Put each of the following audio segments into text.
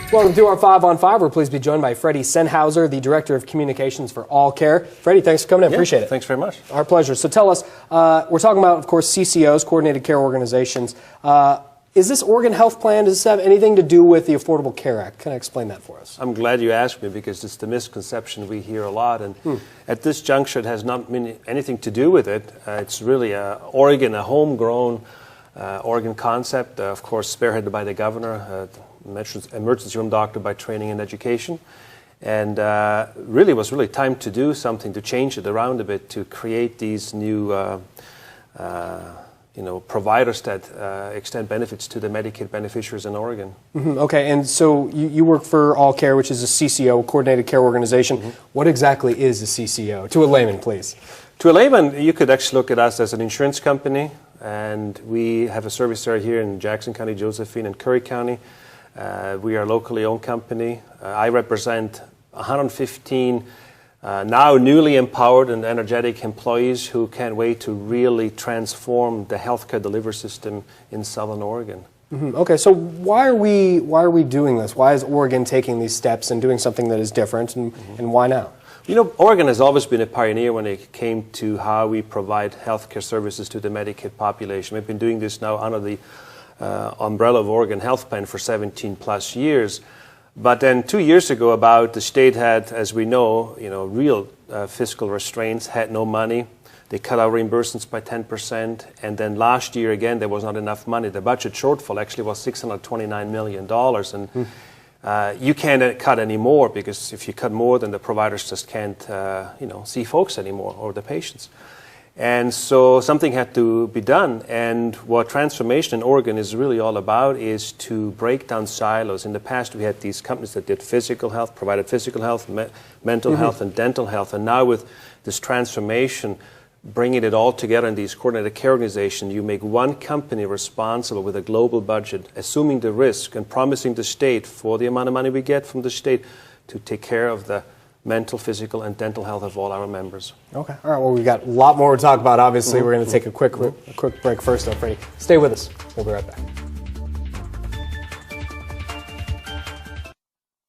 Welcome to our 5 on 5. We're pleased to be joined by Freddy Sennhauser, the Director of Communications for AllCare. Freddie, thanks for coming in. Appreciate it. Thanks very much. Our pleasure. So tell us, we're talking about, of course, CCOs, Coordinated Care Organizations. Is this Oregon Health Plan, does this have anything to do with the Affordable Care Act? Can I explain that for us? I'm glad you asked me because it's the misconception we hear a lot. And at this juncture, it has not anything to do with it. It's really Oregon, a homegrown Oregon concept, of course, spearheaded by the governor, emergency room doctor by training and education. And really was time to do something to change it around a bit, to create these new providers that extend benefits to the Medicaid beneficiaries in Oregon. Okay, and so you work for AllCare, which is a CCO, Coordinated Care Organization. What exactly is a CCO? To a layman, please. To a layman, you could actually look at us as an insurance company, and we have a service area here in Jackson County, Josephine, and Curry County. We are a locally owned company. I represent 115 now newly empowered and energetic employees who can't wait to really transform the healthcare delivery system in Southern Oregon. Okay, so why are we doing this? Why is Oregon taking these steps and doing something that is different, and why now? You know, Oregon has always been a pioneer when it came to how we provide healthcare services to the Medicaid population. We've been doing this now under the umbrella of Oregon Health Plan for 17 plus years. But then 2 years ago, the state had, as we know, real fiscal restraints, had no money. They cut our reimbursements by 10%. And then last year, again, there was not enough money. The budget shortfall actually was $629 million. And you can't cut any more, because if you cut more, then the providers just can't, see folks anymore, or the patients. And so something had to be done. And what transformation in Oregon is really all about is to break down silos. In the past, we had these companies that did physical health, provided physical health, mental health, and dental health. And now with this transformation, bringing it all together in these coordinated care organizations, you make one company responsible with a global budget, assuming the risk and promising the state, for the amount of money we get from the state, to take care of the mental, physical, and dental health of all our members. Okay. All right. Well, we've got a lot more to talk about. Obviously, we're going to take a quick break first, though, Freddie. Stay with us. We'll be right back.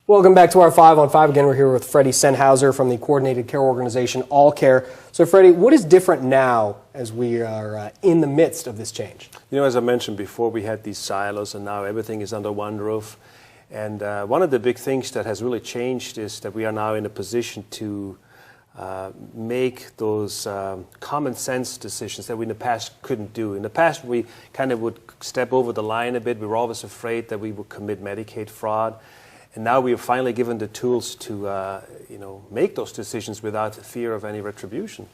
Welcome back to our 5 on 5. Again, we're here with Freddy Sennhauser from the Coordinated Care Organization, AllCare. So, Freddie, what is different now as we are in the midst of this change? As I mentioned before, we had these silos, and now everything is under one roof. And one of the big things that has really changed is that we are now in a position to make those common sense decisions that we in the past couldn't do. In the past, we kind of would step over the line a bit. We were always afraid that we would commit Medicaid fraud. And now we are finally given the tools to make those decisions without fear of any retribution.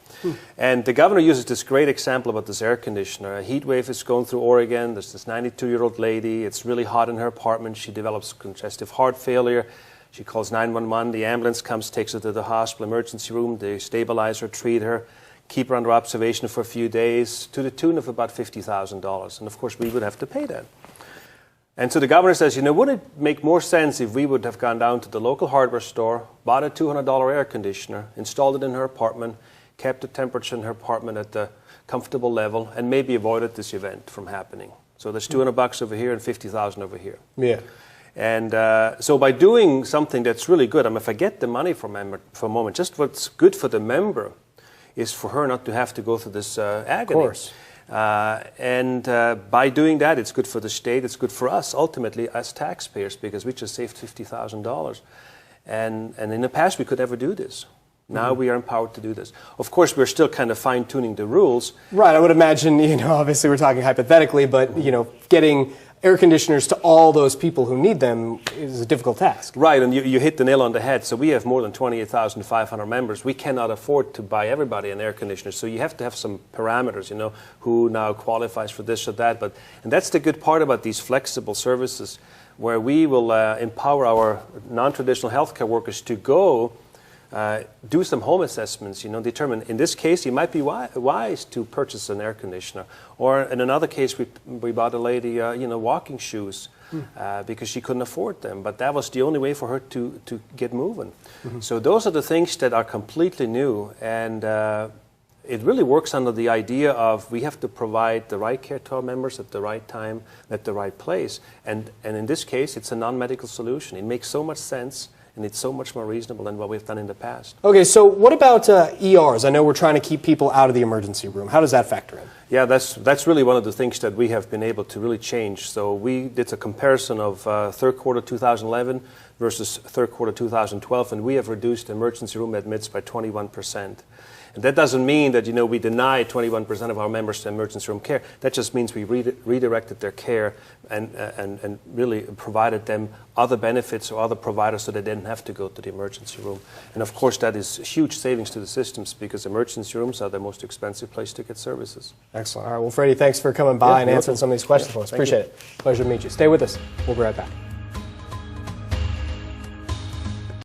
And the governor uses this great example about this air conditioner. A heat wave is going through Oregon. There's this 92-year-old lady. It's really hot in her apartment. She develops congestive heart failure. She calls 911. The ambulance comes, takes her to the hospital emergency room. They stabilize her, treat her, keep her under observation for a few days, to the tune of about $50,000. And of course, we would have to pay that. And so the governor says, wouldn't it make more sense if we would have gone down to the local hardware store, bought a $200 air conditioner, installed it in her apartment, kept the temperature in her apartment at the comfortable level, and maybe avoided this event from happening? So there's $200 over here and $50,000 over here. Yeah. And so by doing something that's really good, forget the money for a moment. Just what's good for the member is for her not to have to go through this agony. Of course. And by doing that, it's good for the state, it's good for us, ultimately, as taxpayers, because we just saved $50,000. And in the past, we could never do this. Now we are empowered to do this. Of course, we're still kind of fine-tuning the rules. Right, I would imagine, obviously we're talking hypothetically, but, getting air conditioners to all those people who need them is a difficult task. Right, and you hit the nail on the head. So we have more than 28,500 members. We cannot afford to buy everybody an air conditioner. So you have to have some parameters, who now qualifies for this or that. And that's the good part about these flexible services, where we will empower our non-traditional healthcare workers to go do some home assessments, determine, in this case, it might be wise to purchase an air conditioner. Or in another case, we bought a lady, walking shoes because she couldn't afford them. But that was the only way for her to get moving. So those are the things that are completely new. And it really works under the idea of we have to provide the right care to our members at the right time, at the right place. And in this case, it's a non-medical solution. It makes so much sense, and it's so much more reasonable than what we've done in the past. Okay, so what about ERs? I know we're trying to keep people out of the emergency room. How does that factor in? Yeah, that's really one of the things that we have been able to really change. So we did a comparison of third quarter 2011 versus third quarter 2012, and we have reduced emergency room admits by 21%. And that doesn't mean that, we deny 21% of our members to emergency room care. That just means we redirected their care and really provided them other benefits or other providers so they didn't have to go to the emergency room. And of course, that is huge savings to the systems because emergency rooms are the most expensive place to get services. Excellent. All right. Well, Freddie, thanks for coming by and answering some of these questions for us. Thank Appreciate you. it. Pleasure to meet you. Stay with us. We'll be right back.